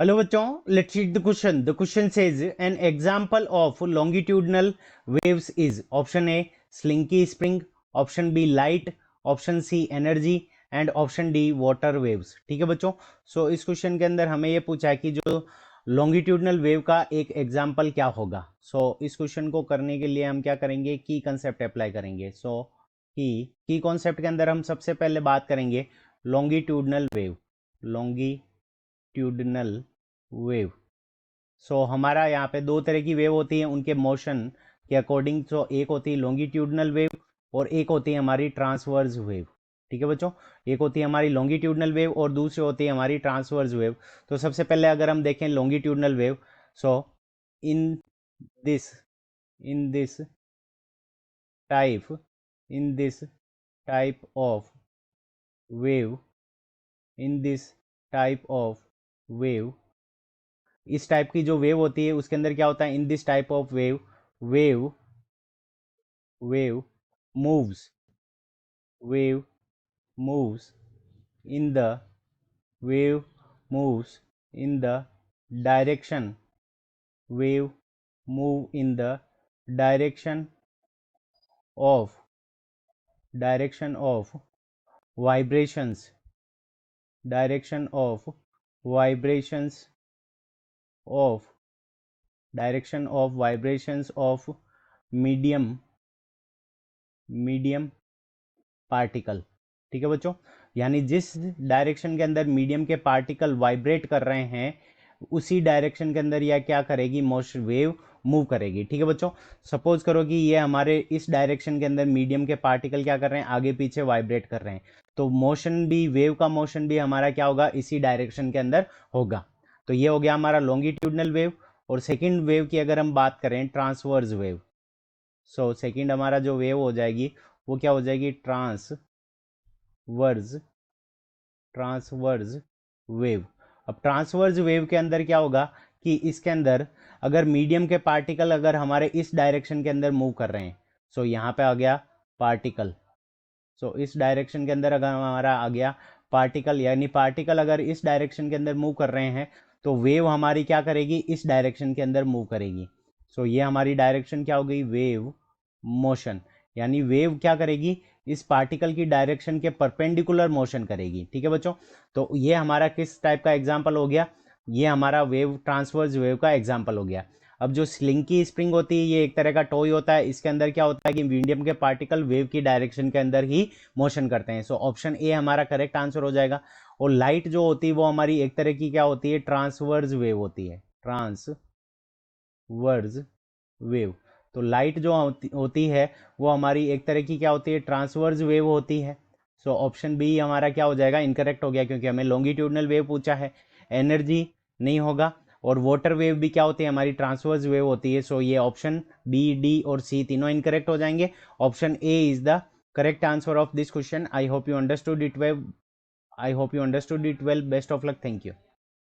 Hello बच्चों, let's read the question. The question says an example of longitudinal waves is option A slinky spring, option B light, option C energy and option D water waves. ठीक है बच्चों. सो इस question के अंदर हमें ये पूछा है कि जो लॉन्गिट्यूडनल वेव का एक एग्जाम्पल क्या होगा. सो इस क्वेश्चन को करने के लिए हम क्या करेंगे, की कंसेप्ट अप्लाई करेंगे. सो की कॉन्सेप्ट के अंदर हम सबसे पहले बात करेंगे longitudinal wave. Longitudinal wave. So हमारा यहाँ पे दो तरह की वेव होती है उनके मोशन के अकॉर्डिंग. सो एक होती है लॉन्गिट्यूडनल वेव और एक होती है हमारी ट्रांसवर्स वेव. ठीक है बच्चों. एक होती है हमारी लॉन्गिट्यूडनल वेव और दूसरी होती है हमारी ट्रांसवर्स वेव. तो सबसे पहले अगर हम देखें longitudinal wave. So in this in this type in this type of wave in this type of wave इस टाइप की जो वेव होती है उसके अंदर क्या होता है, in this type of wave wave wave moves wave moves in the wave moves in the direction wave move in the direction of vibrations direction of vibrations of of medium particle. ठीक है बच्चों. यानी जिस direction के अंदर medium के particle vibrate कर रहे हैं उसी डायरेक्शन के अंदर यह क्या करेगी, मोशन वेव मूव करेगी. ठीक है बच्चों. सपोज करो कि ये हमारे इस डायरेक्शन के अंदर मीडियम के पार्टिकल क्या कर रहे हैं, आगे पीछे वाइब्रेट कर रहे हैं. तो मोशन भी, वेव का मोशन भी हमारा क्या होगा, इसी डायरेक्शन के अंदर होगा. तो ये हो गया हमारा लॉन्गिट्यूडनल वेव. और सेकेंड वेव की अगर हम बात करें, ट्रांसवर्स वेव. सो सेकेंड हमारा जो वेव हो जाएगी वो क्या हो जाएगी, ट्रांसवर्स वेव. अब ट्रांसवर्स वेव के अंदर क्या होगा कि इसके अंदर अगर मीडियम के पार्टिकल अगर हमारे इस डायरेक्शन के अंदर मूव कर रहे हैं. सो यहाँ पे आ गया पार्टिकल. सो इस डायरेक्शन के अंदर अगर हमारा आ गया पार्टिकल, यानी पार्टिकल अगर इस डायरेक्शन के अंदर मूव कर रहे हैं तो वेव हमारी क्या करेगी, इस डायरेक्शन के अंदर मूव करेगी. सो ये हमारी डायरेक्शन क्या हो गई, वेव मोशन. यानी वेव क्या करेगी, इस पार्टिकल की डायरेक्शन के परपेंडिकुलर मोशन करेगी. ठीक है बच्चों. तो ये हमारा किस टाइप का एग्जाम्पल हो गया, ये हमारा वेव ट्रांसवर्स वेव का एग्जाम्पल हो गया. अब जो स्लिंकी स्प्रिंग होती है ये एक तरह का टॉय होता है. इसके अंदर क्या होता है कि मीडियम के पार्टिकल वेव की डायरेक्शन के अंदर ही मोशन करते हैं. सो ऑप्शन ए हमारा करेक्ट आंसर हो जाएगा. और लाइट जो होती है वो हमारी एक तरह की क्या होती है, ट्रांसवर्स वेव होती है. Transverse wave. तो लाइट जो होती है वो हमारी एक तरह की क्या होती है, ट्रांसवर्स वेव होती है. सो ऑप्शन बी हमारा क्या हो जाएगा, इनकरेक्ट हो गया क्योंकि हमें लॉन्गिट्यूडनल वेव पूछा है. एनर्जी नहीं होगा. और वाटर वेव भी क्या होती है, हमारी ट्रांसवर्स वेव होती है. सो ये ऑप्शन बी, डी और सी तीनों इनकरेक्ट हो जाएंगे. Option A is the correct answer of this question. I hope you understood it well. Best of luck. Thank you.